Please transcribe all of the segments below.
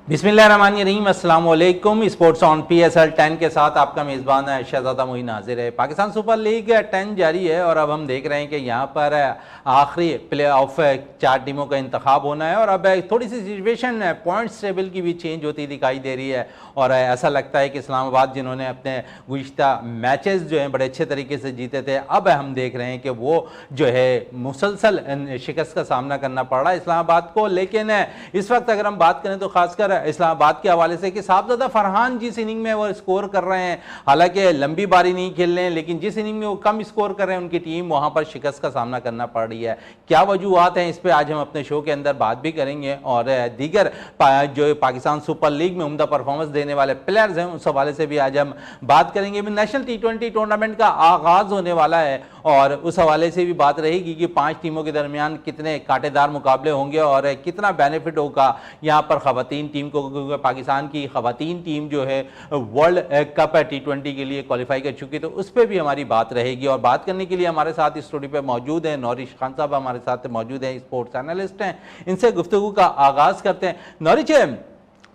बिस्मिल्लाहिर्रहमानिर्रहीम, अस्सलाम वालेकुम। स्पोर्ट्स ऑन PSL 10 के साथ आपका मेज़बान शहजादा मोइन हाजिर है। पाकिस्तान सुपर लीग 10 जारी है और अब हम देख रहे हैं कि यहाँ पर आखिरी प्ले ऑफ 4 टीमों का इंतखाब होना है और अब थोड़ी सी सिचुएशन पॉइंट्स टेबल की भी चेंज होती दिखाई दे रही है और ऐसा लगता है कि इस्लामाबाद जिन्होंने अपने गुज़िश्ता मैचेस जो हैं बड़े अच्छे तरीके से जीते थे, अब हम देख रहे हैं कि वो जो है मुसलसल शिकस्त का सामना करना पड़ रहा है इस्लामाबाद को। लेकिन इस वक्त अगर हम बात करें तो खासकर इस्लामाबाद के हवाले से कि साहबजादा फरहान जिस इनिंग में वो स्कोर कर रहे हैं, हालांकि लंबी बारी नहीं खेल रहे हैं, लेकिन जिस इनिंग में वो कम स्कोर कर रहे हैं उनकी टीम वहां पर शिकस्त का सामना करना पड़ रही है। क्या वजूहत हैं, इस पर आज हम अपने शो के अंदर बात भी करेंगे और दीगर जो पाकिस्तान सुपर लीग में उम्दा परफॉर्मेंस देने वाले प्लेयर्स हैं उस हवाले से भी आज हम बात करेंगे। नेशनल T20 टूर्नामेंट का आगाज होने वाला है और उस हवाले से भी बात रहेगी कि 5 टीमों के दरमियान कितने कांटेदार मुकाबले होंगे और कितना बेनिफिट होगा यहाँ पर खवातीन टीम को, क्योंकि पाकिस्तान की खवातीन टीम जो है वर्ल्ड कप T20 के लिए क्वालिफाई कर चुकी है, तो उस पर भी हमारी बात रहेगी। और बात करने के लिए हमारे साथ इस स्टूडियो पे मौजूद हैं नौरिश खान साहब, हमारे साथ मौजूद हैं, स्पोर्ट्स एनालिस्ट हैं। इनसे गुफ्तगू का आगाज करते हैं। नौरिश,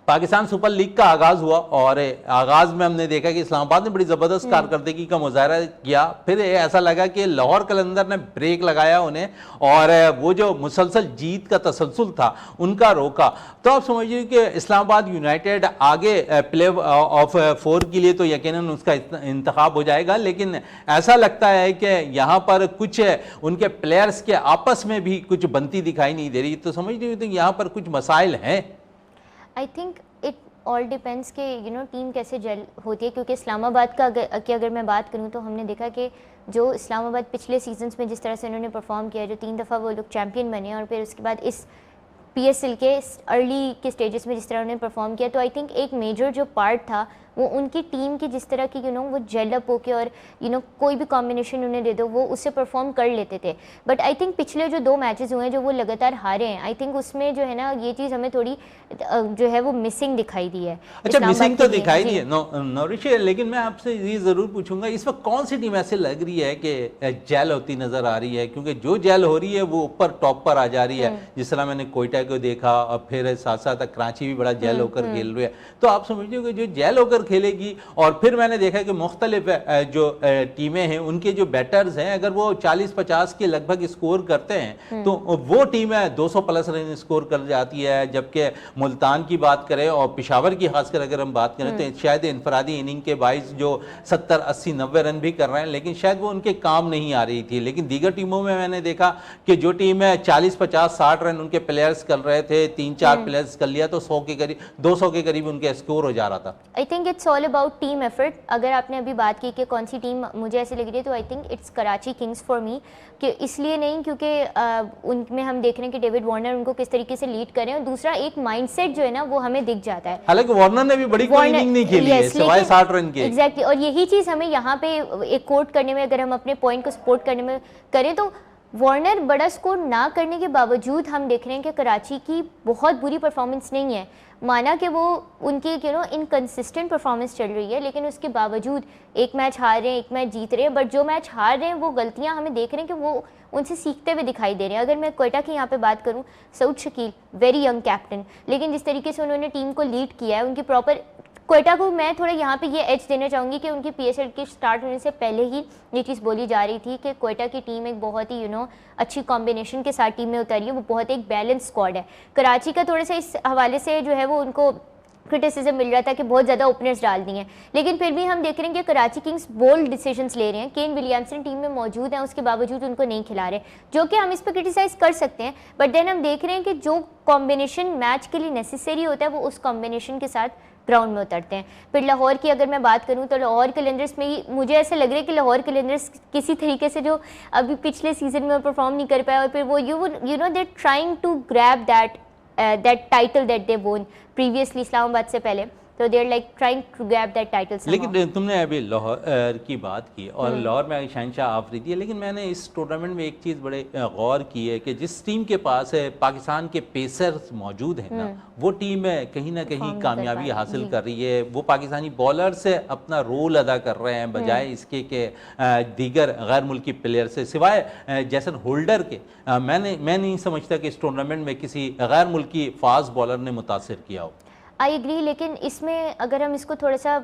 पाकिस्तान सुपर लीग का आगाज हुआ और आगाज में हमने देखा कि इस्लामाबाद ने बड़ी ज़बरदस्त कारकर्दगी का मुजाहरा किया, फिर ऐसा लगा कि लाहौर कलंदर ने ब्रेक लगाया उन्हें और वो जो मुसलसल जीत का तसलसल था उनका रोका। तो आप समझिए कि इस्लामाबाद यूनाइटेड आगे प्ले ऑफ 4 के लिए तो यकीनन उसका इंतखाब हो जाएगा, लेकिन ऐसा लगता है कि यहाँ पर कुछ उनके प्लेयर्स के आपस में भी कुछ बनती दिखाई नहीं दे रही। तो समझ लीजिए तो यहाँ पर कुछ मसाइल हैं। I think it all depends कि टीम कैसे जेल होती है, क्योंकि इस्लामाबाद का अगर मैं बात करूँ तो हमने देखा कि जो इस्लामाबाद पिछले सीजन्स में जिस तरह से उन्होंने परफॉर्म किया, जो 3 दफ़ा वो लोग चैम्पियन बने और फिर उसके बाद इस PSL के अर्ली के स्टेजेस में जिस तरह उन्होंने परफॉर्म किया, तो आई थिंक एक मेजर जो पार्ट था वो उनकी टीम की जिस तरह की वो जेलअप होके और कोई भी कॉम्बिनेशन उन्हें दे दो वो उससे परफॉर्म कर लेते थे। बट आई थिंक पिछले जो 2 मैचेस हुए हैं जो वो लगातार हारे हैं, आई थिंक उसमें जो है ना ये चीज़ हमें थोड़ी जो है वो मिसिंग दिखाई दी है। अच्छा, मिसिंग तो दिखाई दी है नौरिश, लेकिन मैं आपसे ये ज़रूर पूछूंगा इस वक्त कौन सी टीम ऐसे लग रही है कि जेल होती नज़र आ रही है, क्योंकि जो जेल हो रही है वो ऊपर टॉप पर आ जा रही है। जिस तरह मैंने कोयटा को देखा और फिर साथ साथ कराची भी बड़ा जेल होकर खेल रही है, तो आप समझिए कि जो जेल होकर खेलेगी और फिर मैंने देखा कि मुख्तलिफ जो टीमें हैं उनके जो बैटर्स हैं अगर वो 40-50 के लगभग स्कोर करते हैं तो वो टीमें 200 प्लस रन स्कोर कर जाती है। जबकि मुल्तान की बात करें और पेशावर की खासकर अगर हम बात करें तो शायद इनफरादी इनिंग के 22 जो 70, 80, 90 रन भी कर रहे हैं, लेकिन शायद वो उनके काम नहीं आ रही थी। लेकिन दीगर टीमों में मैंने देखा कि जो टीम है 40-50, 60 रन उनके प्लेयर्स कर रहे थे, 3-4 प्लेयर्स कर लिया तो 100 के करीब, 200 के करीब उनके स्कोर हो जा रहा था। I think it's all about team effort. अगर आपने अभी बात की कि कौन सी टीम मुझे ऐसे लग रही है, तो I think it's Karachi Kings for me, कि इसलिए नहीं क्योंकि उनमें हम देख रहे हैं कि डेविड वार्नर उनको किस तरीके से लीड कर रहे हैं और दूसरा एक माइंडसेट जो है ना वो हमें दिख जाता है। हालांकि वार्नर ने भी बड़ी कोई इनिंग नहीं खेली है सिवाय 60 रन के। एग्जैक्टली, और यही चीज़ हमें यहाँ पे एक कोट करने में, अगर हम अपने पॉइंट को सपोर्ट करने में करें, तो वार्नर बड़ा स्कोर ना करने के बावजूद हम देख रहे हैं कि कराची की बहुत बुरी परफॉर्मेंस नहीं है। माना कि वो उनकी इनकंसिस्टेंट परफॉर्मेंस चल रही है, लेकिन उसके बावजूद एक मैच हार रहे हैं, एक मैच जीत रहे हैं, बट जो मैच हार रहे हैं वो गलतियां हमें देख रहे हैं कि वो उनसे सीखते हुए दिखाई दे रहे हैं। अगर मैं कोयटा की यहाँ पे बात करूँ, Saud Shakeel very young captain, लेकिन जिस तरीके से उन्होंने टीम को लीड किया है, उनकी प्रॉपर कोयटा को मैं थोड़ा यहाँ पे ये एज देना चाहूँगी कि उनकी PSL के स्टार्ट होने से पहले ही ये चीज़ बोली जा रही थी कि कोयटा की टीम एक बहुत ही अच्छी कॉम्बिनेशन के साथ टीम में उतरी है, वो बहुत एक बैलेंस स्क्वाड है। कराची का थोड़ा सा इस हवाले से जो है वो उनको क्रिटिसिज्म मिल रहा था कि बहुत ज़्यादा ओपनर्स डाल दिए हैं, लेकिन फिर भी हम देख रहे हैं कि कराची किंग्स बोल्ड डिसीजंस ले रहे हैं। केन विलियमसन टीम में मौजूद हैं, उसके बावजूद उनको नहीं खिला रहे, जो कि हम इस पर क्रिटिसाइज कर सकते हैं। बट देन हम देख रहे हैं कि जो कॉम्बिनेशन मैच के लिए नेसेसरी होता है वो उस कॉम्बिनेशन के साथ ग्राउंड में उतरते हैं। फिर लाहौर की अगर मैं बात करूं तो लाहौर कलंदर्स में ही मुझे ऐसा लग रहा है कि लाहौर कलंदर्स किसी तरीके से जो अभी पिछले सीजन में परफॉर्म नहीं कर पाया और फिर वो they trying to grab that title that they won previously Islamabad से पहले, तो they are like trying to grab that title. लेकिन तुमने अभी लाहौर की बात की और लाहौर में शहनशाह आफरीदी है, लेकिन मैंने इस टूर्नामेंट में एक चीज़ बड़े गौर की है कि जिस टीम के पास है पाकिस्तान के पेसर्स मौजूद हैं ना, वो टीम कहीं ना कहीं कामयाबी हासिल कर रही है। वो पाकिस्तानी बॉलर से अपना रोल अदा कर रहे हैं बजाय इसके कि दीगर गैर मुल्की प्लेयर से, सिवाय जैसन होल्डर के मैं नहीं समझता कि इस टूर्नामेंट में किसी गैर मुल्की फास्ट बॉलर ने मुतासर किया हो। आई एग्री, लेकिन इसमें अगर हम इसको थोड़ा सा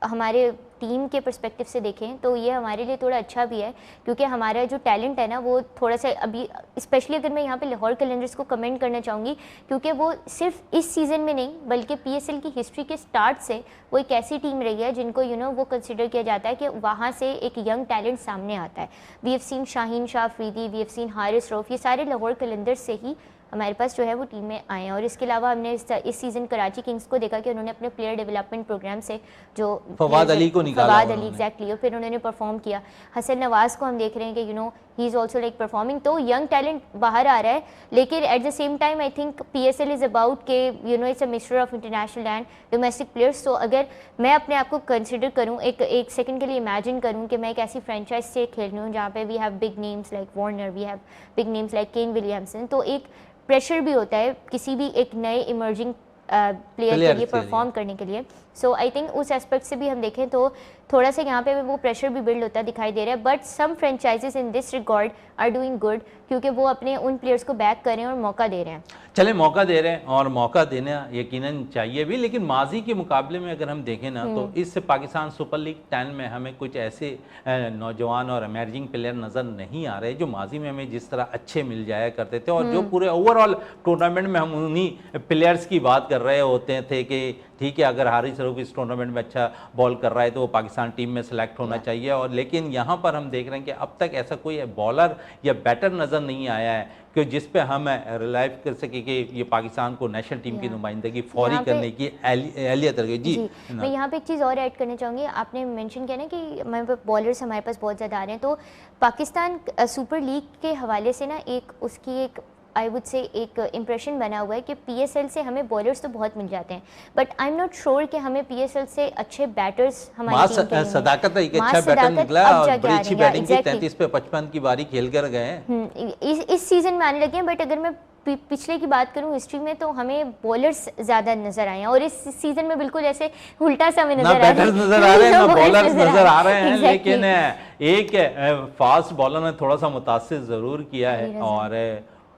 हमारे टीम के पर्सपेक्टिव से देखें तो ये हमारे लिए थोड़ा अच्छा भी है, क्योंकि हमारा जो टैलेंट है ना वो थोड़ा सा अभी, स्पेशली अगर मैं यहाँ पे लाहौर कलंदर्स को कमेंट करना चाहूँगी, क्योंकि वो सिर्फ इस सीज़न में नहीं बल्कि पीएसएल की हिस्ट्री के स्टार्ट से वो एक ऐसी टीम रही है जिनको वो कंसिडर किया जाता है कि वहाँ से एक यंग टैलेंट सामने आता है। We have seen Shaheen Shah Afridi, we have seen Haris Rauf, ये सारे लाहौर कलंदर्स से ही हमारे पास जो है वो टीम में आए हैं। और इसके अलावा हमने इस सीज़न कराची किंग्स को देखा कि उन्होंने अपने प्लेयर डेवलपमेंट प्रोग्राम से जो फवाद अली को निकाला, फवाद अली एग्जैक्टली, और फिर उन्होंने परफॉर्म किया। हसन नवाज को हम देख रहे हैं कि he is also like performing, तो यंग टैलेंट बाहर आ रहा है। लेकिन at the same time I think PSL is about के it's a mixture of international and domestic players. तो अगर मैं अपने आप को कंसिडर करूँ, एक सेकंड के लिए इमेजिन करूँ कि मैं एक ऐसी फ्रेंचाइज से खेल रही हूँ जहाँ पे we have big names like Warner, we have big names like Kane Williamson, तो एक प्रेशर भी होता है किसी भी एक नए इमर्जिंग प्लेयर के लिए परफॉर्म करने के लिए। सो आई थिंक उस एस्पेक्ट से भी हम देखें तो थोड़ा सा यहाँ पे वो प्रेशर भी बिल्ड होता दिखाई दे रहा है। But some franchises in this record are doing good, क्योंकि वो अपने उन प्लेयर्स को बैक कर रहे हैं और मौका दे रहे हैं। चले मौका दे रहे हैं और मौका देना यकीनन चाहिए भी, लेकिन माजी के मुकाबले में अगर हम देखें ना तो इस पाकिस्तान सुपर लीग 10 में हमें कुछ ऐसे नौजवान और इमर्जिंग प्लेयर नज़र नहीं आ रहे जो माजी में हमें जिस तरह अच्छे मिल जाया करते थे, और जो पूरे ओवरऑल टूर्नामेंट में हम उन्हीं प्लेयर्स की बात कर रहे होते थे कि ठीक है अगर हारिस रऊफ इस टूर्नामेंट में अच्छा बॉल कर रहा है तो वो पाकिस्तान टीम में सेलेक्ट होना चाहिए। और लेकिन यहाँ पर हम देख रहे हैं कि अब तक ऐसा कोई बॉलर या बैटर नज़र नहीं आया है कि जिस पे हम रिलाइव कर सके कि ये पाकिस्तान को नेशनल टीम की नुमाइंदगी फौरी करने की एहलियत रखे। जी मैं यहाँ पे एक चीज़ और ऐड करना चाहूँगी। आपने मेंशन किया ना कि हमारे बॉलर्स हमारे पास बहुत ज़्यादा आ रहे हैं, तो पाकिस्तान सुपर लीग के हवाले से ना उसकी एक आई वुड से एक इम्प्रेशन बना हुआ है कि पीएसएल से हमें बॉलर्स तो बहुत मिल जाते हैं, but I am not sure कि हमें पीएसएल से अच्छे बैटर्स हमारी टीम के लिए सदाकत एक अच्छा बैटर निकला और बड़ी अच्छी बैटिंग की, 33 पे 55 की बारी खेल कर गए इस सीजन में आने लगे हैं। बट अगर मैं पिछले की बात करूं हिस्ट्री में तो हमें बॉलर्स ज़्यादा नजर आए हैं, और इस सीजन में बिल्कुल ऐसे उल्टा सा हमें नजर आ रहा है, नजर आ रहे हैं ना बॉलर्स नजर आ रहे हैं। लेकिन एक फास्ट बॉलर ने थोड़ा सा मुतासिर ज़रूर किया है, और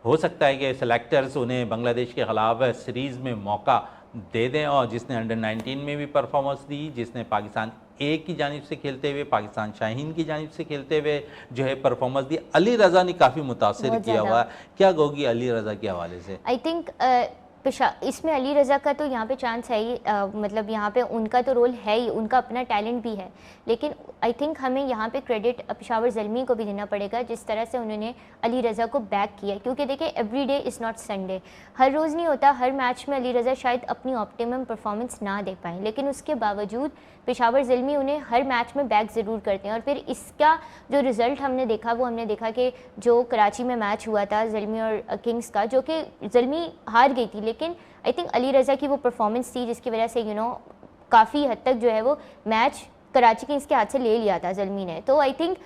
हो सकता है कि सेलेक्टर्स उन्हें बांग्लादेश के खिलाफ सीरीज़ में मौका दे दें, और जिसने अंडर 19 में भी परफॉर्मेंस दी, जिसने पाकिस्तान ए की जानिब से खेलते हुए पाकिस्तान शाहीन की जानिब से खेलते हुए जो है परफॉर्मेंस दी। अली रज़ा ने काफ़ी मुतासिर किया हुआ। क्या कहोगी अली रज़ा के हवाले से? आई थिंक इसमें अली रज़ा का तो यहाँ पे चांस है ही, मतलब यहाँ पे उनका तो रोल है ही, उनका अपना टैलेंट भी है। लेकिन आई थिंक हमें यहाँ पे क्रेडिट पेशावर ज़ल्मी को भी देना पड़ेगा जिस तरह से उन्होंने अली रज़ा को बैक किया, क्योंकि देखिए every day is not Sunday, हर रोज़ नहीं होता, हर मैच में अली रज़ा शायद अपनी ऑप्टिमम परफॉर्मेंस ना दे पाएँ, लेकिन उसके बावजूद पेशावर ज़ल्मी उन्हें हर मैच में बैक ज़रूर करते हैं। और फिर इसका जो रिज़ल्ट हमने देखा वो हमने देखा कि जो कराची में मैच हुआ था ज़ल्मी और किंग्स का, जो कि ज़ल्मी हार गई थी, लेकिन आई थिंक अली रज़ा की वो परफॉर्मेंस थी जिसकी वजह से काफ़ी हद तक जो है वो मैच कराची किंग्स के हाथ से ले लिया था ज़ल्मी ने। तो आई थिंक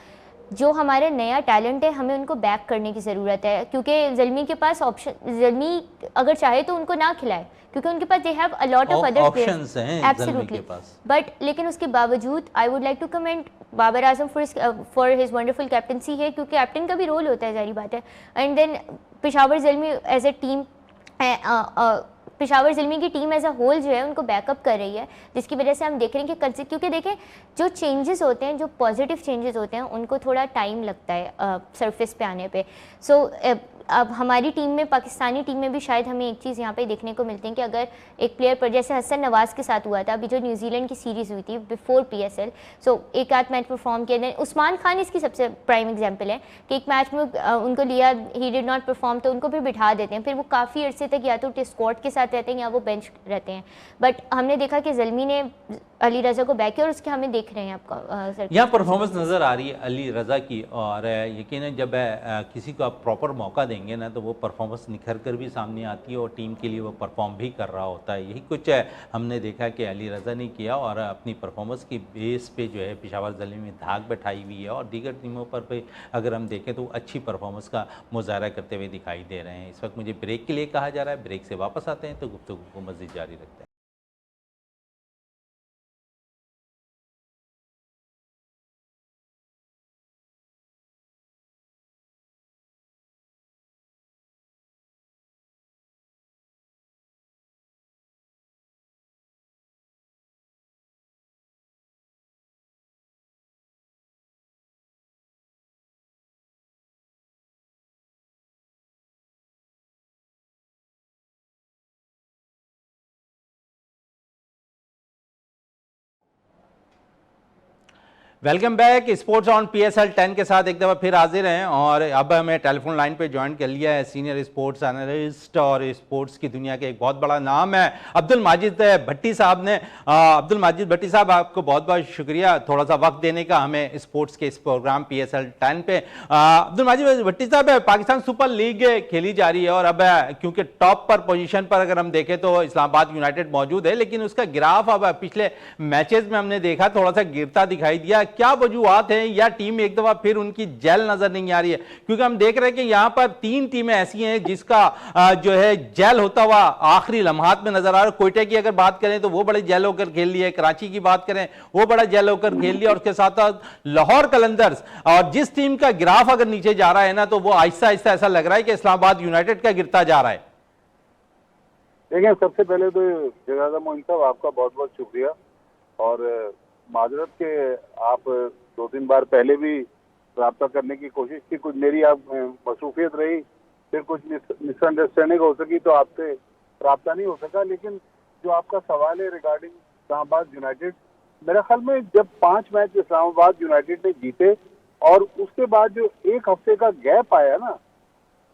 जो हमारे नया टैलेंट है हमें उनको बैक करने की ज़रूरत है, क्योंकि ज़ल्मी के पास ऑप्शन, ज़ल्मी अगर चाहे तो उनको ना खिलाए क्योंकि उनके पास they have a lot of other options हैं एब्सोल्युटली, बट लेकिन उसके बावजूद I would like to comment Babar Azam for his wonderful captaincy है, क्योंकि कैप्टन का भी रोल होता है, जारी बात है। And then Peshawar Zalmi as a team, Peshawar Zalmi की टीम एज अ होल जो है उनको बैकअप कर रही है, जिसकी वजह से हम देख रहे हैं कि क्योंकि देखें जो चेंजेस होते हैं, जो पॉजिटिव चेंजेस होते हैं उनको थोड़ा टाइम लगता है सरफेस पे आने पे। सो अब हमारी टीम में, पाकिस्तानी टीम में भी शायद हमें एक चीज़ यहाँ पे देखने को मिलती है कि अगर एक प्लेयर पर, जैसे हसन नवाज़ के साथ हुआ था अभी जो न्यूजीलैंड की सीरीज़ हुई थी बिफोर पीएसएल, सो एक आध मैच परफॉर्म किया। उस्मान खान इसकी सबसे प्राइम एग्जांपल है कि एक मैच में उनको लिया, ही डिड नॉट परफॉर्म, तो उनको फिर बिठा देते हैं, फिर वो काफ़ी अरसे तक या तो स्क्वाड के साथ रहते हैं या वो बेंच रहते हैं। बट हमने देखा कि ज़ल्मी ने अली रज़ा को बैक किया और उसके हमें देख रहे हैं आपका यहाँ परफॉर्मेंस नज़र आ रही है अली रज़ा की, और यकीनन जब किसी को आप प्रॉपर मौका देंगे ना तो वो परफॉर्मेंस निखर कर भी सामने आती है और टीम के लिए वो परफॉर्म भी कर रहा होता है। यही कुछ हमने देखा कि अली रज़ा ने किया, और अपनी परफॉर्मेंस की बेस पे जो है पेशावर ज़ल्मी में धाक बैठाई हुई है, और दीगर टीमों पर भी अगर हम देखें तो अच्छी परफॉर्मेंस का मुजाहरा करते हुए दिखाई दे रहे हैं। इस वक्त मुझे ब्रेक के लिए कहा जा रहा है, ब्रेक से वापस आते हैं तो गुफ्तगू को मज़ीद जारी रखते हैं। Welcome back. Sports on PSL 10 के साथ एक दफ़ा फिर हाजिर हैं और अब हमें टेलीफोन लाइन पे ज्वाइन कर लिया है सीनियर स्पोर्ट्स एनालिस्ट और स्पोर्ट्स की दुनिया के एक बहुत बड़ा नाम है अब्दुल माजिद भट्टी साहब ने। अब्दुल माजिद भट्टी साहब, आपको बहुत बहुत शुक्रिया थोड़ा सा वक्त देने का हमें स्पोर्ट्स के इस प्रोग्राम PSL 10 पे। अब्दुल माजिद भट्टी साहब, पाकिस्तान सुपर लीग खेली जा रही है और अब क्योंकि टॉप पर पोजीशन पर अगर हम देखें तो इस्लामाबाद यूनाइटेड मौजूद है, लेकिन उसका ग्राफ अब पिछले मैचेस में हमने देखा थोड़ा सा गिरता दिखाई दिया। क्या वजूहत हैं या टीम एक दफा फिर उनकी जेल नजर नहीं आ रही है? क्योंकि हम देख रहे हैं कि यहां पर 3 टीमें ऐसी हैं जिसका जो है जेल होता हुआ आखिरी लम्हात में नजर आ रहा है। कोयटे की अगर बात करें तो वो बड़े जेल होकर खेल लिए, कराची की बात करें वो बड़ा जेल होकर खेल लिया, और उसके साथ साथ लाहौर कलंदर्स। और जिस टीम का ग्राफ अगर नीचे जा रहा है ना, तो वो आहिस्ता आहिस्ता ऐसा लग रहा है कि इस्लामाबाद यूनाइटेड का गिरता जा रहा है। देखिए, सबसे पहले तो जनाजा मोइन साहब, आपका बहुत बहुत शुक्रिया और माजरत के आप 2-3 बार पहले भी रब्ता करने की कोशिश की, कुछ मेरी आप मसरूफियत रही, फिर कुछ मिसअंडरस्टैंडिंग हो सकी तो आपसे रब्ता नहीं हो सका। लेकिन जो आपका सवाल है रिगार्डिंग इस्लामाबाद यूनाइटेड, मेरे ख्याल में जब 5 मैच इस्लामाबाद यूनाइटेड ने जीते और उसके बाद जो 1 हफ्ते का गैप आया ना,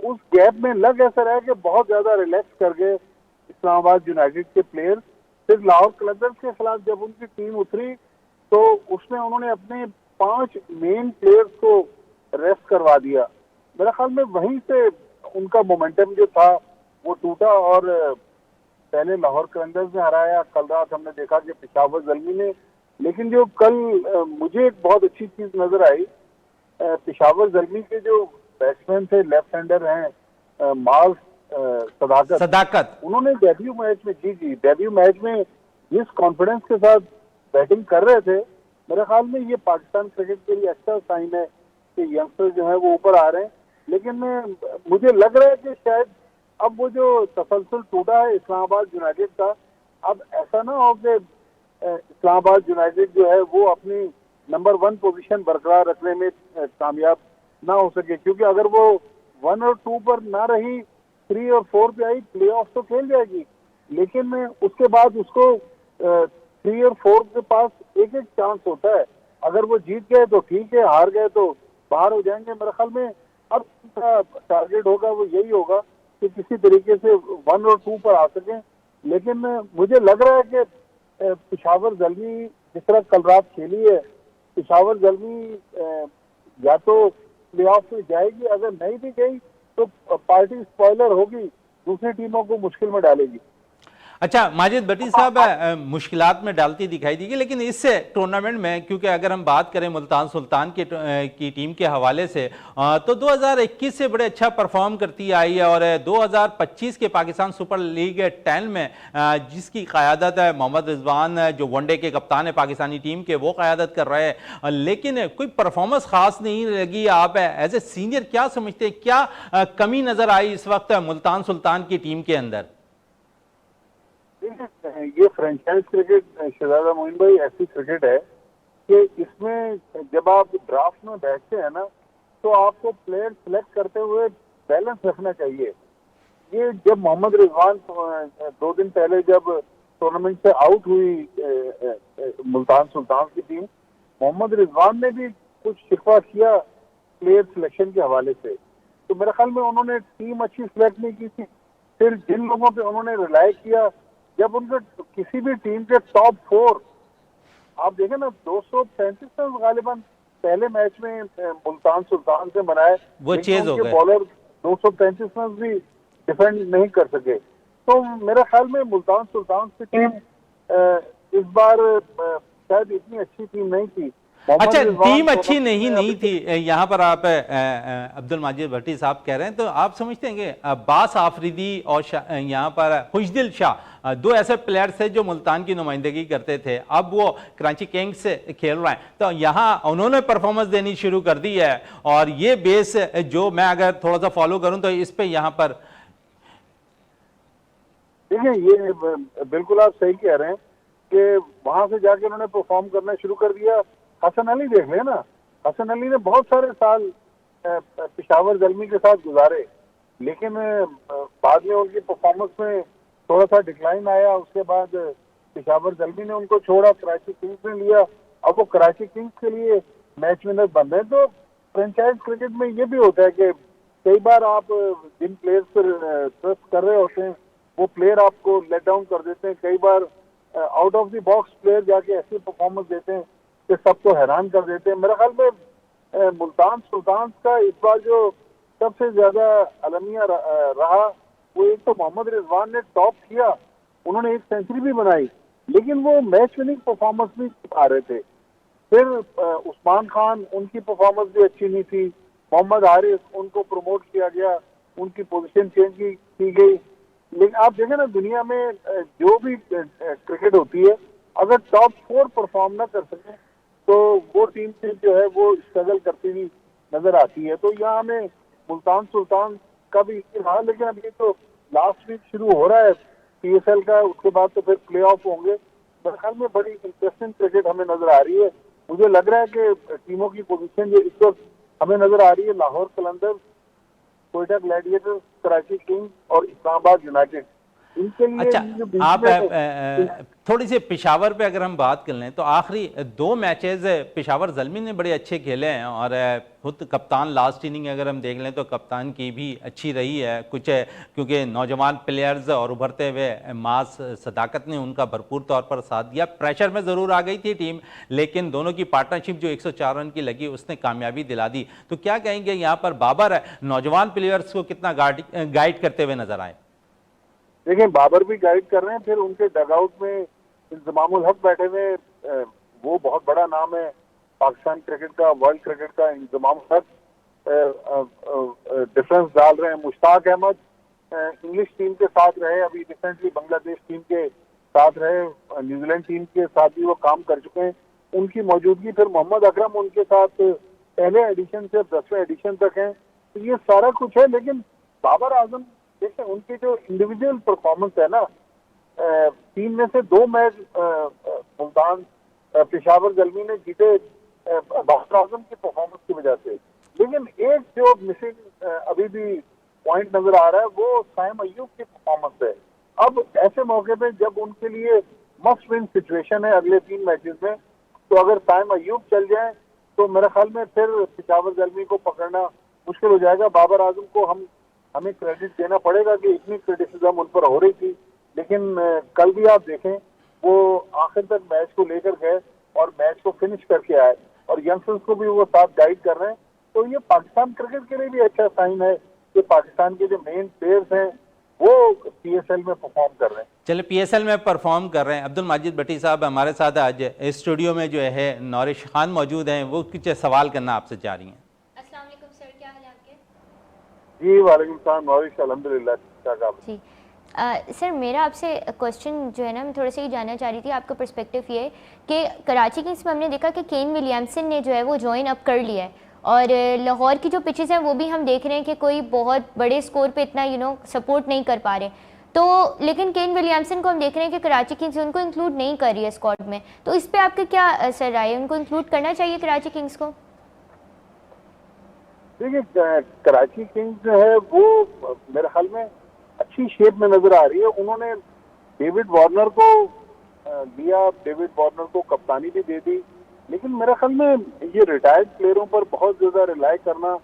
उस गैप में लग ऐसा रहा कि बहुत ज्यादा रिलैक्स कर गए इस्लामाबाद यूनाइटेड के प्लेयर। फिर लाहौर कलंदर्स के खिलाफ जब उनकी टीम उतरी तो उसमें उन्होंने अपने 5 मेन प्लेयर्स को रेस्ट करवा दिया। मेरे ख्याल में वहीं से उनका मोमेंटम जो था वो टूटा और पहले लाहौर कलंदर्स ने हराया, कल रात हमने देखा कि पेशावर ज़ल्मी ने। लेकिन जो कल मुझे एक बहुत अच्छी चीज नजर आई, पेशावर ज़ल्मी के जो बैट्समैन थे, लेफ्ट हैंडर हैं मार्स सदाकत, उन्होंने डेब्यू मैच में जिस कॉन्फिडेंस के साथ बैटिंग कर रहे थे, मेरे ख्याल में ये पाकिस्तान क्रिकेट के लिए अच्छा साइन है कि यंगस्टर जो है वो ऊपर आ रहे हैं। लेकिन मुझे लग रहा है कि शायद अब वो जो तसलसल टूटा है इस्लामाबाद यूनाइटेड का, अब ऐसा ना हो कि इस्लामाबाद यूनाइटेड जो है वो अपनी नंबर 1 पोजीशन बरकरार रखने में कामयाब ना हो सके, क्योंकि अगर वो 1 और 2 पर ना रही, 3 और 4 पे आई, प्ले ऑफ तो खेल जाएगी। लेकिन उसके बाद उसको 3 और 4 के पास एक एक चांस होता है। अगर वो जीत गए तो ठीक है, हार गए तो बाहर हो जाएंगे। मेरे ख्याल में अब उनका टारगेट होगा वो यही होगा कि किसी तरीके से 1 और 2 पर आ सकें। लेकिन मुझे लग रहा है कि पेशावर ज़ल्मी जिस तरह कल रात खेली है, पेशावर ज़ल्मी या तो प्ले ऑफ में जाएगी, अगर नहीं भी गई तो पार्टी स्पॉइलर होगी, दूसरी टीमों को मुश्किल में डालेगी। अच्छा माजिद भट्टी साहब, मुश्किलात में डालती दिखाई देगी, लेकिन इससे टूर्नामेंट में, क्योंकि अगर हम बात करें मुल्तान सुल्तान की टीम के हवाले से, तो 2021 से बड़े अच्छा परफॉर्म करती आई है और 2025 के पाकिस्तान सुपर लीग 10 में जिसकी क़यादत है मोहम्मद रिजवान, जो वनडे के कप्तान है पाकिस्तानी टीम के, वो क़यादत कर रहे हैं। लेकिन कोई परफॉर्मेंस खास नहीं लगी। आप एज ए सीनियर क्या समझते हैं, क्या कमी नजर आई इस वक्त मुल्तान सुल्तान की टीम के अंदर? ये फ्रेंचाइज क्रिकेट शहजादा मोइन भाई ऐसी क्रिकेट है कि इसमें जब आप ड्राफ्ट में बैठते हैं ना, तो आपको प्लेयर सिलेक्ट करते हुए बैलेंस रखना चाहिए। ये जब मोहम्मद रिजवान 2 दिन पहले जब टूर्नामेंट से आउट हुई मुल्तान सुल्तान की टीम, मोहम्मद रिजवान ने भी कुछ शिकवा किया प्लेयर सिलेक्शन के हवाले से। तो मेरे ख्याल में उन्होंने टीम अच्छी सिलेक्ट नहीं की थी। फिर जिन लोगों पे उन्होंने रिलाई किया, जब उनके किसी भी टीम के टॉप 4 आप देखें ना, 235 रन गालिबन पहले मैच में मुल्तान सुल्तान से बनाए, वो चेज हो गए। बॉलर 235 रन भी डिफेंड नहीं कर सके। तो मेरे ख्याल में मुल्तान सुल्तान की टीम इस बार शायद इतनी अच्छी टीम नहीं थी। अच्छा, टीम अच्छी नहीं थी, यहाँ पर आप अब्दुल माजिद भट्टी साहब कह रहे हैं, तो आप समझते हैं कि अब्बास आफरीदी और यहाँ पर खुशदिल शाह 2 ऐसे प्लेयर्स थे जो मुल्तान की नुमाइंदगी करते थे, अब वो कराची किंग्स से खेल रहे हैं, तो यहाँ उन्होंने परफॉर्मेंस देनी शुरू कर दी है। और ये बेस जो मैं अगर थोड़ा सा फॉलो करूँ तो इस पे यहाँ पर देखिए, ये बिल्कुल आप सही कह रहे हैं कि वहां से जाके उन्होंने परफॉर्म करना शुरू कर दिया। हसन अली देख लेना, हसन अली ने बहुत सारे साल पेशावर ज़ल्मी के साथ गुजारे, लेकिन बाद में उनकी परफॉर्मेंस में थोड़ा सा डिक्लाइन आया। उसके बाद पेशावर ज़ल्मी ने उनको छोड़ा, कराची किंग्स ने लिया, अब वो कराची किंग्स के लिए मैच विनर बन रहे हैं। तो फ्रेंचाइज क्रिकेट में ये भी होता है कि कई बार आप जिन प्लेयर्स पर ट्रस्ट कर रहे होते हैं वो प्लेयर आपको लेट डाउन कर देते हैं। कई बार out of the box player जाके ऐसी परफॉर्मेंस देते हैं कि सबको हैरान कर देते हैं। मेरे ख्याल में मुल्तान सुल्तान का इस बार जो सबसे ज्यादा अलमिया रहा वो एक तो मोहम्मद रिजवान ने टॉप किया, उन्होंने एक सेंचुरी भी बनाई, लेकिन वो मैच विनिंग परफॉर्मेंस भी आ रहे थे। फिर उस्मान खान, उनकी परफॉर्मेंस भी अच्छी नहीं थी। मोहम्मद हारिस, उनको प्रमोट किया गया, उनकी पोजीशन चेंज की गई। लेकिन आप देखें ना, दुनिया में जो भी क्रिकेट होती है, अगर टॉप 4 परफॉर्म ना कर सके तो वो टीम से जो है वो स्ट्रगल करती हुई नजर आती है। तो यहाँ हमें मुल्तान सुल्तान का भी रहा, लेकिन अब ये तो लास्ट वीक शुरू हो रहा है PSL का, उसके बाद तो फिर प्ले ऑफ होंगे। मेरे ख्याल में बड़ी इंटरेस्टिंग क्रिकेट हमें नजर आ रही है। मुझे लग रहा है कि टीमों की पोजीशन जो इस वक्त हमें नजर आ रही है, लाहौर कलंदर, कोयटा ग्लैडिएटर्स, कराची किंग्स और इस्लामाबाद यूनाइटेड, इनके लिए अच्छा, जो बीच आप में थोड़ी सी पेशावर पे अगर हम बात कर लें तो आखिरी 2 मैचेस पेशावर ज़ल्मी ने बड़े अच्छे खेले हैं और खुद कप्तान लास्ट इनिंग अगर हम देख लें तो कप्तान की भी अच्छी रही है कुछ, क्योंकि नौजवान प्लेयर्स और उभरते हुए मास सदाकत ने उनका भरपूर तौर पर साथ दिया। प्रेशर में ज़रूर आ गई थी टीम, लेकिन दोनों की पार्टनरशिप जो 104 रन की लगी उसने कामयाबी दिला दी। तो क्या कहेंगे यहाँ पर बाबर नौजवान प्लेयर्स को कितना गाइड करते हुए नजर आए? देखिए, बाबर भी गाइड कर रहे हैं, फिर उनके डगआउट में इंजमामुल हक बैठे हुए, वो बहुत बड़ा नाम है पाकिस्तान क्रिकेट का, वर्ल्ड क्रिकेट का। इंजमामुल हक डिफरेंस डाल रहे हैं। मुश्ताक अहमद इंग्लिश टीम के साथ रहे, अभी रिसेंटली बांग्लादेश टीम के साथ रहे, न्यूजीलैंड टीम के साथ भी वो काम कर चुके हैं, उनकी मौजूदगी। फिर मोहम्मद अकरम उनके साथ पहले एडिशन से 10वें एडिशन तक है। तो ये सारा कुछ है, लेकिन बाबर आजम देखिए, उनकी जो इंडिविजुअल परफॉर्मेंस है ना, 3 में से 2 मैच मुल्तान पेशावर ज़ल्मी ने जीते बाबर आजम की परफॉर्मेंस की वजह से। लेकिन एक जो मिसिंग अभी भी पॉइंट नजर आ रहा है वो साइम अय्यूब की परफॉर्मेंस है। अब ऐसे मौके पे जब उनके लिए मस्ट विन सिचुएशन है अगले 3 मैचेस में, तो अगर साइम अय्यूब चल जाए तो मेरे ख्याल में फिर पेशावर ज़ल्मी को पकड़ना मुश्किल हो जाएगा। बाबर आजम को हमें क्रेडिट देना पड़ेगा कि इतनी क्रिटिसिज्म उन पर हो रही थी, लेकिन कल भी आप देखें वो आखिर तक मैच को लेकर गए और मैच को फिनिश करके आए, और यंगस्टर्स को भी वो साथ गाइड कर रहे हैं। तो ये पाकिस्तान क्रिकेट के लिए भी अच्छा साइन है कि पाकिस्तान के जो मेन प्लेयर्स हैं वो PSL में परफॉर्म कर रहे हैं। चलिए, PSL में परफॉर्म कर रहे हैं। अब्दुल माजिद भट्टी साहब हमारे साथ आज स्टूडियो में जो है नौरिश खान मौजूद हैं, वो कुछ सवाल करना आपसे चाह रही हैं। अस्सलाम वालेकुम सर, क्या हाल है आपके? जी वालेकुम सलाम नौरिश, अल्हम्दुलिल्लाह ठीक ठाक। जी सर, मेरा आपसे क्वेश्चन जो है ना, मैं थोड़ा सा ये जानना चाह रही थी, आपका पर्सपेक्टिव ये है कि कराची किंग्स में हमने देखा कि केन विलियमसन ने जो है वो ज्वाइन अप कर लिया है, और लाहौर की जो पिचेस हैं वो भी हम देख रहे हैं कि कोई बहुत बड़े स्कोर पे इतना सपोर्ट नहीं कर पा रहे। तो लेकिन केन विलियमसन को हम देख रहे हैं कि कराची किंग्स उनको इंक्लूड नहीं कर रही है स्क्वाड में। तो इस पर आपके क्या सर राय है, उनको इंक्लूड करना चाहिए कराची किंग्स को? देखिए, कराची किंग्स जो है वो मेरे ख्याल में अच्छी शेप में नजर आ रही है। उन्होंने डेविड वार्नर को दिया, डेविड वार्नर को कप्तानी भी दे दी, लेकिन मेरे ख्याल में ये रिटायर्ड प्लेयरों पर बहुत ज्यादा रिलाई करना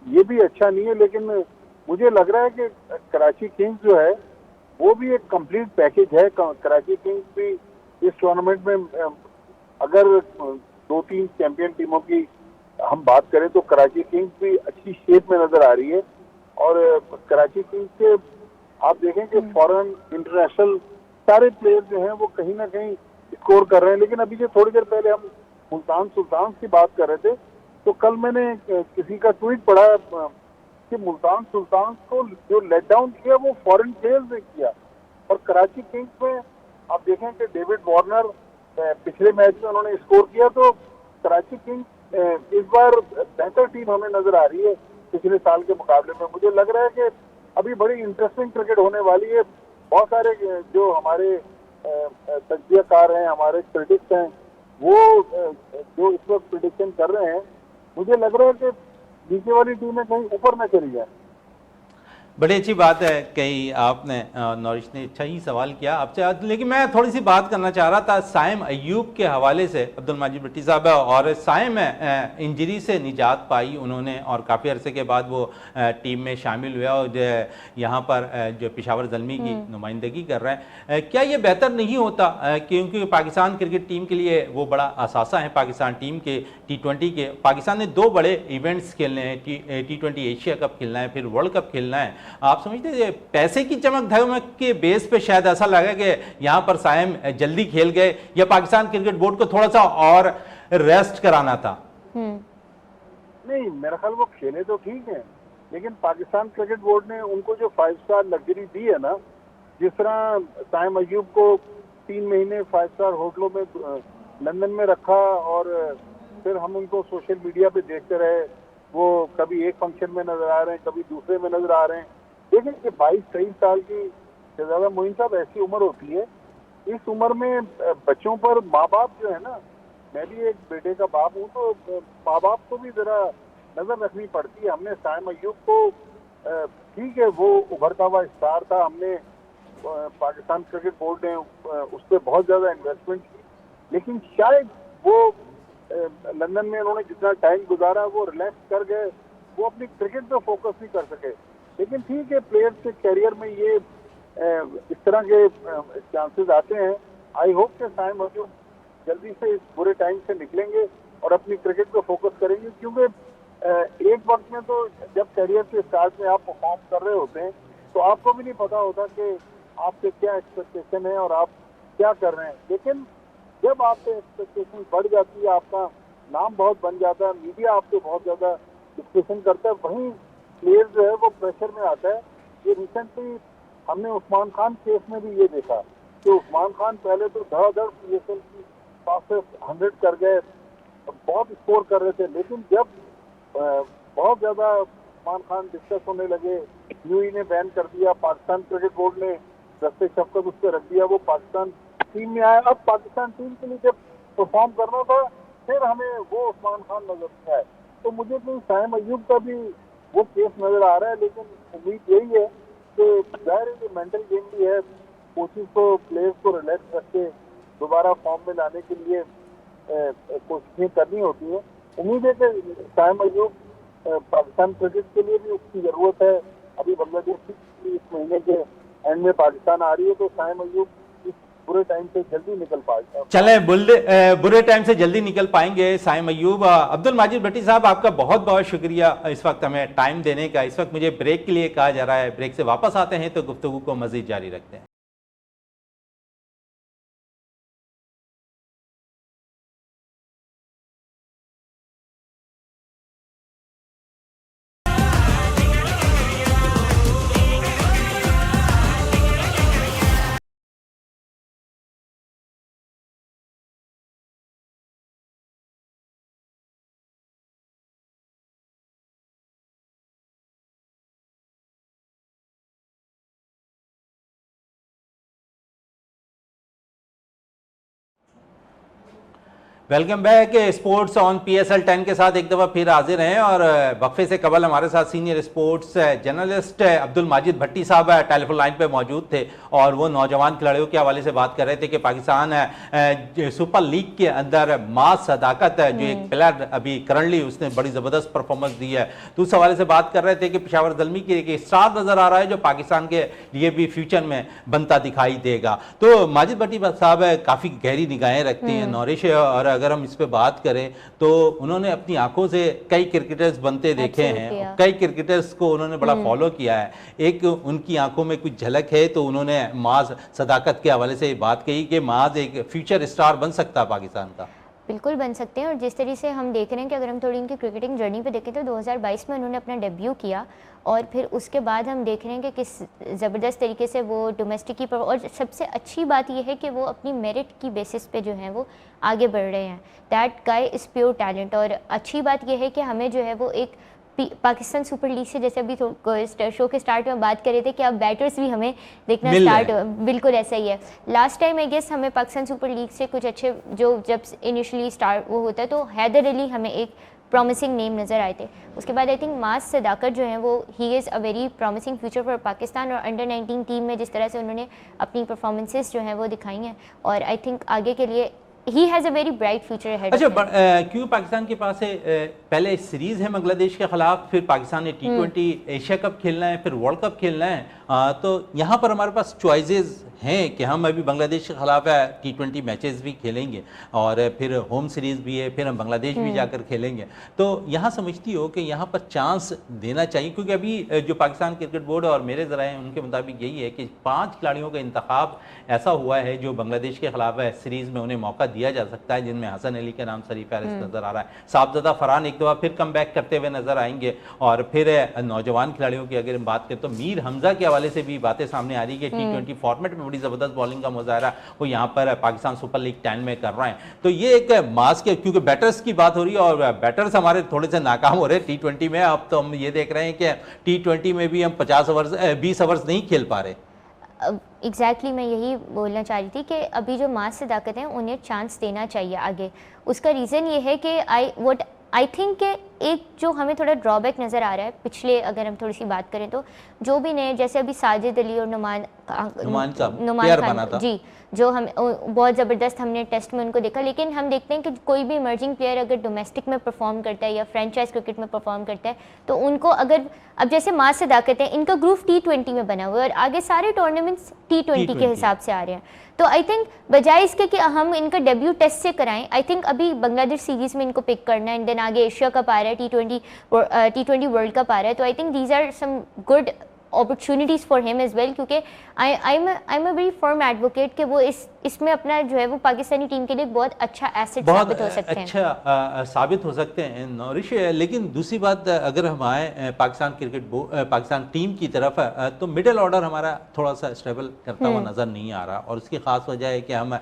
ये भी अच्छा नहीं है। लेकिन मुझे लग रहा है कि कराची किंग्स जो है वो भी एक कंप्लीट पैकेज है। कराची किंग्स भी इस टूर्नामेंट में अगर 2-3 चैंपियन टीमों की हम बात करें तो कराची किंग्स भी अच्छी शेप में नजर आ रही है। और कराची किंग्स के आप देखें कि फॉरेन इंटरनेशनल सारे प्लेयर जो हैं वो कहीं ना कहीं स्कोर कर रहे हैं। लेकिन अभी जो थोड़ी देर पहले हम मुल्तान सुल्तान की बात कर रहे थे, तो कल मैंने किसी का ट्वीट पढ़ा कि मुल्तान सुल्तान को जो लेट डाउन किया वो फॉरेन प्लेयर्स ने किया। और कराची किंग्स में आप देखें कि डेविड वार्नर पिछले मैच में उन्होंने स्कोर किया, तो कराची किंग्स इस बार बेहतर टीम हमें नजर आ रही है पिछले साल के मुकाबले में। मुझे लग रहा है कि अभी बड़ी इंटरेस्टिंग क्रिकेट होने वाली है। बहुत सारे जो हमारे तजजियाकार हैं, हमारे क्रिटिक्स हैं, वो जो इस वक्त प्रिडिक्शन कर रहे हैं, मुझे लग रहा है कि नीचे वाली टीमें कहीं ऊपर न चली जाए। बड़ी अच्छी बात है कही आपने, नौरिश ने अच्छा ही सवाल किया आपसे। लेकिन मैं थोड़ी सी बात करना चाह रहा था साइम अयूब के हवाले से। अब्दुल माजिद भट्टी साहब, और साइम इंजरी से निजात पाई उन्होंने और काफ़ी अरसे के बाद वो टीम में शामिल हुआ और यहाँ पर जो पेशावर ज़ल्मी की नुमाइंदगी कर रहे हैं। क्या ये बेहतर नहीं होता, क्योंकि पाकिस्तान क्रिकेट टीम के लिए वो बड़ा असासा है पाकिस्तान टीम के T20 के। पाकिस्तान ने 2 बड़े इवेंट्स खेलने हैं, T20 एशिया कप खेलना है, फिर वर्ल्ड कप खेलना है। आप समझते हैं पैसे की चमक धमक के बेस पे शायद ऐसा लगा कि यहाँ पर साइम जल्दी खेल गए, या पाकिस्तान क्रिकेट बोर्ड को थोड़ा सा और रेस्ट कराना था? नहीं, मेरा ख्याल वो खेले तो ठीक है, लेकिन पाकिस्तान क्रिकेट बोर्ड ने उनको जो 5 स्टार लग्जरी दी है ना, जिस तरह साइम अयूब को 3 महीने 5 स्टार होटलों में लंदन में रखा और फिर हम उनको सोशल मीडिया पे देखते रहे, वो कभी एक फंक्शन में नजर आ रहे हैं, कभी दूसरे में नजर आ रहे हैं। देखिए कि 22-23 साल की शहजादा मोइन साहब ऐसी उम्र होती है, इस उम्र में बच्चों पर माँ बाप जो है ना, मैं भी एक बेटे का बाप हूँ, तो माँ बाप को भी जरा नजर रखनी पड़ती है। हमने साइम अयूब को, ठीक है वो उभरता हुआ स्टार था, हमने पाकिस्तान क्रिकेट बोर्ड ने उस पर बहुत ज्यादा इन्वेस्टमेंट की, लेकिन शायद वो लंदन में उन्होंने जितना टाइम गुजारा वो रिलैक्स कर गए, वो अपनी क्रिकेट पे फोकस नहीं कर सके। लेकिन ठीक है, प्लेयर्स के कैरियर में ये इस तरह के चांसेस आते हैं। आई होप कि साइम अयूब जल्दी से इस बुरे टाइम से निकलेंगे और अपनी क्रिकेट पे फोकस करेंगे, क्योंकि एक वक्त में तो जब कैरियर के स्टार्ट में आप परफॉर्म कर रहे होते हैं तो आपको भी नहीं पता होता कि आपसे क्या एक्सपेक्टेशन है और आप क्या कर रहे हैं। लेकिन जब आपसे एक्सपेक्टेशन बढ़ जाती है, आपका नाम बहुत बन जाता है, मीडिया आपसे बहुत ज़्यादा डिस्कशन करता है, वहीं प्लेयर जो है वो प्रेशर में आता है। ये रिसेंटली हमने उस्मान खान केस में भी ये देखा कि उस्मान खान पहले तो धड़ाधड़ PSL की पास 100 कर गए, बहुत स्कोर कर रहे थे, लेकिन जब बहुत ज़्यादा उस्मान खान डिस्कस होने लगे, UAE ने बैन कर दिया, पाकिस्तान क्रिकेट बोर्ड ने दस्ते शफकत उस पर रख दिया, वो पाकिस्तान टीम में आया। अब पाकिस्तान टीम के लिए जब परफॉर्म करना था, फिर हमें वो उस्मान खान नजर आया। तो मुझे तो साइम अयूब का भी वो केस नजर आ रहा है, लेकिन उम्मीद यही है कि जाहिर है कि मेंटल गेम भी है, कोचिंग को, प्लेयर्स को रिलैक्स रख के दोबारा फॉर्म में लाने के लिए कोशिशें करनी होती है। उम्मीद है कि साइम अयूब पाकिस्तान क्रिकेट के लिए भी उसकी जरूरत है। अभी बांग्लादेश की इस महीने के एंड में पाकिस्तान आ रही है, तो साइम अयूब इस बुरे टाइम से जल्दी निकल पाएगा। चले बुरे टाइम से जल्दी निकल पाएंगे साइम अयूब। अब्दुल माजिद भट्टी साहब, आपका बहुत बहुत शुक्रिया इस वक्त हमें टाइम देने का। इस वक्त मुझे ब्रेक के लिए कहा जा रहा है, ब्रेक से वापस आते हैं तो गुफ्तगू को मजीद जारी रखते हैं। Welcome back. Sports on PSL 10 के साथ एक दफ़ा फिर हाजिर हैं और वक्फे से कबल हमारे साथ senior sports journalist Abdul Majid Bhatti साहब टेलीफोन लाइन पे मौजूद थे और वो नौजवान खिलाड़ियों के हवाले से बात कर रहे थे कि पाकिस्तान सुपर लीग के अंदर मास सदाकत जो एक प्लेयर अभी करंटली उसने बड़ी ज़बरदस्त परफॉर्मेंस दी है, तो उस हवाले से बात कर रहे थे कि पेशावर ज़ल्मी की एक स्टार नज़र आ रहा है जो पाकिस्तान के लिए भी फ्यूचर में बनता दिखाई देगा। तो माजिद भट्टी साहब काफ़ी गहरी निगाहें रखती हैं नौरिश, और अगर हम इस पे बात करें तो उन्होंने अपनी आंखों से कई क्रिकेटर्स बनते देखे हैं, कई क्रिकेटर्स को उन्होंने बड़ा फॉलो किया है। एक उनकी आंखों में कुछ झलक है तो उन्होंने माज सदाकत के हवाले से बात कही कि माज एक फ्यूचर स्टार बन सकता है पाकिस्तान का। बिल्कुल बन सकते हैं, और जिस तरीके से हम देख रहे हैं कि अगर हम थोड़ी इनकी क्रिकेटिंग जर्नी पे देखें तो 2022 में उन्होंने अपना डेब्यू किया और फिर उसके बाद हम देख रहे हैं कि किस ज़बरदस्त तरीके से वो डोमेस्टिक की, और सबसे अच्छी बात यह है कि वो अपनी मेरिट की बेसिस पे जो है वो आगे बढ़ रहे हैं। That guy is pure talent. और अच्छी बात यह है कि हमें जो है वो एक पाकिस्तान सुपर लीग से, जैसे अभी शो के स्टार्ट में बात कर रहे थे कि अब बैटर्स भी हमें देखना स्टार्ट, बिल्कुल ऐसा ही है। लास्ट टाइम आई गेस हमें पाकिस्तान सुपर लीग से कुछ अच्छे, जो जब इनिशियली स्टार्ट वो होता है तो हैदर अली हमें एक प्रॉमिसिंग नेम नज़र आए थे। उसके बाद आई थिंक मास सदाकत जो है वो he is a very promising future for Pakistan, और अंडर 19 टीम में जिस तरह से उन्होंने अपनी परफॉर्मेंसेस जो हैं वो दिखाई हैं, और आई थिंक आगे के लिए he has a very bright future ahead. अच्छा, क्यों पाकिस्तान के पास है पहले सीरीज है बांग्लादेश के खिलाफ, फिर पाकिस्तान ने T20 एशिया कप खेलना है, फिर वर्ल्ड कप खेलना है, तो यहाँ पर हमारे पास चॉइसेस हैं कि हम अभी बांग्लादेश के खिलाफ T20 मैचेस भी खेलेंगे और फिर होम सीरीज़ भी है, फिर हम बांग्लादेश भी जाकर खेलेंगे। तो यहाँ समझती हो कि यहाँ पर चांस देना चाहिए, क्योंकि अभी जो पाकिस्तान क्रिकेट बोर्ड और मेरे ज़राए हैं उनके मुताबिक यही है कि 5 खिलाड़ियों का इंतखाब ऐसा हुआ है जो बांग्लादेश के खिलाफ सीरीज़ में उन्हें मौका दिया जा सकता है, जिनमें हसन अली का नाम सरी फहरिस्त नज़र आ रहा है, साहबजादा फरहान एक दफ़ा फिर कम बैक करते हुए नज़र आएंगे, और फिर नौजवान खिलाड़ियों की अगर हम बात करें तो मीर हमजा के हवाले से भी बातें सामने आ रही है कि T20 फॉर्मेट में बड़ी ज़बरदस्त बॉलिंग का मुजाहरा वो यहाँ पर पाकिस्तान सुपर लीग 10 में कर रहे हैं। तो ये एक मास के, क्योंकि बैटर्स की बात हो रही है और बैटर्स हमारे थोड़े से नाकाम हो रहे हैं T20 में। अब तो हम ये देख रहे हैं कि T20 में भी हम 20 ओवर्स नहीं खेल पा रहे। एग्जैक्टली मैं यही बोलना चाह रही थी कि अभी जो मास सदाकत हैं उन्हें चांस देना चाहिए आगे। उसका रीज़न ये है कि आई थिंक कि एक जो हमें थोड़ा ड्रॉबैक नज़र आ रहा है पिछले, अगर हम थोड़ी सी बात करें तो जो भी नए, जैसे अभी साजिद अली और नुमान खान जी, जो हम बहुत ज़बरदस्त हमने टेस्ट में उनको देखा, लेकिन हम देखते हैं कि कोई भी इमर्जिंग प्लेयर अगर डोमेस्टिक में परफॉर्म करता है या फ्रेंचाइज क्रिकेट में परफॉर्म करता है तो उनको अगर, अब जैसे मास सदाकत है, इनका ग्रुप T20 में बना हुआ है और आगे सारे टूर्नामेंट्स T20 के हिसाब से आ रहे हैं। तो आई थिंक बजाय इसके कि हम इनका डेब्यू टेस्ट से कराएं, आई थिंक अभी बांग्लादेश सीरीज़ में इनको पिक करना है, एंड देन आगे एशिया कप आ रहा है, T20 वर्ल्ड कप आ रहा है। तो I think these are some good opportunities for him as well, क्योंकि I am a very firm advocate कि वो इसमें अपना जो है वो पाकिस्तानी टीम के लिए बहुत अच्छा एसेट साबित हो सकते हैं, अच्छा साबित हो सकते हैं नौरिश। लेकिन दूसरी बात, अगर हम आए पाकिस्तान टीम की तरफ, तो मिडिल ऑर्डर हमारा थोड़ा सा स्टेबल करता हुआ नज़र नहीं आ रहा, और उसकी खास वजह है कि हम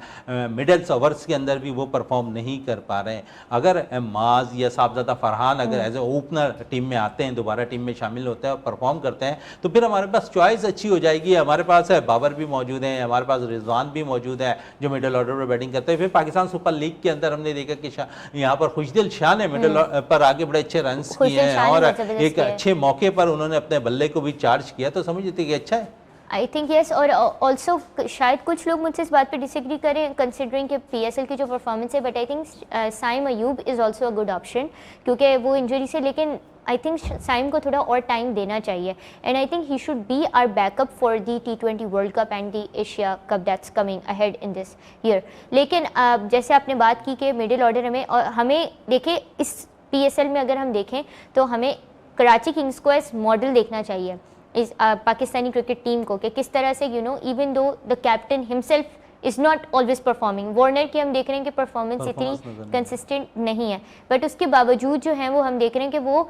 मिडिल ओवर्स के अंदर भी वो परफॉर्म नहीं कर पा रहे हैं। अगर माज या साहबजादा फरहान अगर एज ए ओपनर टीम में आते हैं, दोबारा टीम में शामिल होते हैं और परफॉर्म करते हैं, तो फिर हमारे पास चॉइस अच्छी हो जाएगी। हमारे पास बाबर भी मौजूद हैं, हमारे पास रिजवान भी मौजूद है जो मिडिल ऑर्डर पर बैटिंग करते हैं। फिर पाकिस्तान सुपर लीग के अंदर हमने देखा कि यहाँ पर खुशदिल शाह ने मिडिल पर आगे बड़े अच्छे रन्स किए हैं और एक अच्छे मौके पर उन्होंने अपने बल्ले को भी चार्ज किया, तो समझ लेते कि अच्छा है। आई थिंक यस, और ऑल्सो शायद कुछ लोग मुझसे इस बात पे डिसएग्री करें कंसिडरिंग कि PSL की जो परफॉर्मेंस है, but I think Saim Ayub is also a good option, क्योंकि वो इंजरी से, लेकिन आई थिंक साइम को थोड़ा और टाइम देना चाहिए, and I think he should be our backup for the T20 World Cup and the Asia Cup that's coming ahead in this year. लेकिन जैसे आपने बात की कि मिडिल ऑर्डर हमें देखें इस PSL में, अगर हम देखें तो हमें कराची किंग्स को एज मॉडल देखना चाहिए इस पाकिस्तानी क्रिकेट टीम को, कि किस तरह से even though the captain himself is not always performing, Warner की हम देख रहे हैं कि परफॉर्मेंस इतनी कंसिस्टेंट नहीं है, बट उसके बावजूद जो है वो हम देख रहे हैं कि वो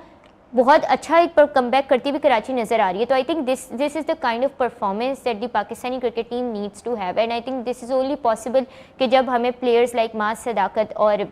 बहुत अच्छा एक कमबैक करती हुई कराची नज़र आ रही है। तो I think this is the kind of performance that the Pakistani cricket team needs to have, and I think this is only possible कि जब हमें प्लेयर्स लाइक मास सदाकत और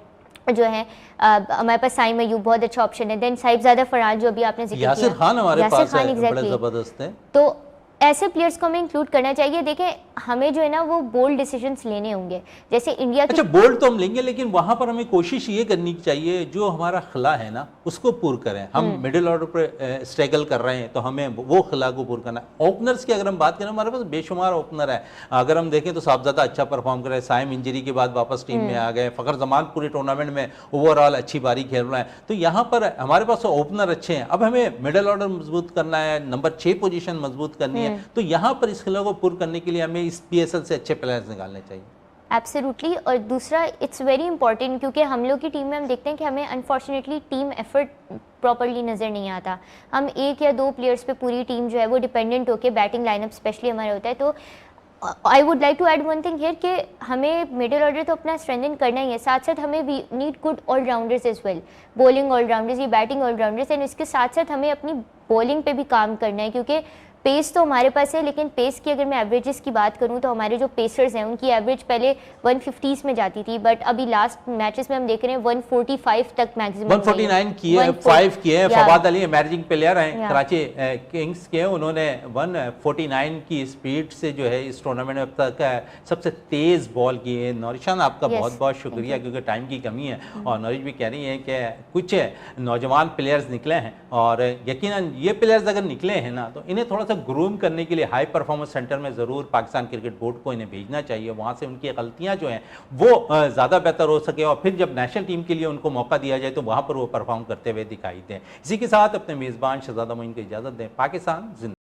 जो है हमारे पास साइम अयूब बहुत अच्छा ऑप्शन है, देन साहिबजादा फरहान जो अभी आपने जिक्र किया, यासिर खान हमारे पास है, exactly. बड़ा ज़बरदस्त है। तो ऐसे प्लेयर्स को हमें इंक्लूड करना चाहिए। देखें हमें जो है ना वो बोल्ड डिसीजंस लेने होंगे, जैसे इंडिया की, अच्छा बोल्ड तो हम लेंगे, लेकिन वहां पर हमें कोशिश ये करनी चाहिए जो हमारा खिला है ना उसको पूरा करें। हम मिडिल ऑर्डर पर स्ट्रगल कर रहे हैं तो हमें वो खिला को पूरा करना है। ओपनर्स की अगर हम बात करें, हमारे पास बेशुमार ओपनर है। अगर हम देखें तो साहबजादा अच्छा परफॉर्म कर रहे हैं, साइम इंजरी के बाद वापस टीम में आ गए, फ़खर जमान पूरे टूर्नामेंट में ओवरऑल अच्छी बारी खेल रहे हैं, तो यहाँ पर हमारे पास ओपनर अच्छे हैं। अब हमें मिडिल ऑर्डर मजबूत करना है, नंबर 6 पोजीशन मजबूत करनी है, तो यहाँ पर इस खिला को पूरा करने के लिए हमें इस PSL से अच्छे प्लेयर्स निकालने चाहिए। एब्सोल्युटली। और दूसरा इट्स वेरी इंपॉर्टेंट, क्योंकि हम लोग की टीम में हम देखते हैं कि हमें अनफॉर्चुनेटली टीम एफर्ट प्रॉपर्ली नज़र नहीं आता। हम 1 या 2 प्लेयर्स पे पूरी टीम जो है वो डिपेंडेंट होकर बैटिंग लाइनअप स्पेशली हमारा होता है। तो I would like to add one thing here कि हमें मिडिल ऑर्डर तो अपना स्ट्रेंथन करना ही है, साथ साथ हमें we need good all-rounders as well, bowling all-rounders या बैटिंग ऑलराउंडर्स, एंड इसके साथ साथ हमें अपनी बॉलिंग पे भी काम करना है, क्योंकि पेस तो हमारे पास है, लेकिन पेस की अगर मैं एवरेजेस की बात करूं तो हमारे जो पेसर्स हैं उनकी एवरेज पहले 150s में जाती थी, बट अभी लास्ट मैचेस में हम देख रहे हैं 145 तक मैक्सिमम 149 किए, 5 किए। फवाद अली इमर्जिंग प्लेयर हैं कराची किंग्स के, उन्होंने 149 की स्पीड से जो है इस टूर्नामेंट में अब तक सबसे तेज बॉल की है। नौरिशान आपका बहुत बहुत शुक्रिया, क्योंकि टाइम की कमी है और नौरिश भी कह रही है कि कुछ नौजवान प्लेयर्स निकले हैं और यकीनन ये प्लेयर्स अगर निकले हैं ना तो इन्हें थोड़ा सा ग्रूम करने के लिए हाई परफॉर्मेंस सेंटर में ज़रूर पाकिस्तान क्रिकेट बोर्ड को इन्हें भेजना चाहिए, वहाँ से उनकी गलतियाँ जो हैं वो ज़्यादा बेहतर हो सके और फिर जब नेशनल टीम के लिए उनको मौका दिया जाए तो वहाँ पर वो परफॉर्म करते हुए दिखाई दें। इसी के साथ अपने मेज़बान शहजादा मोइन को इजाज़त दें। पाकिस्तान जिंदा।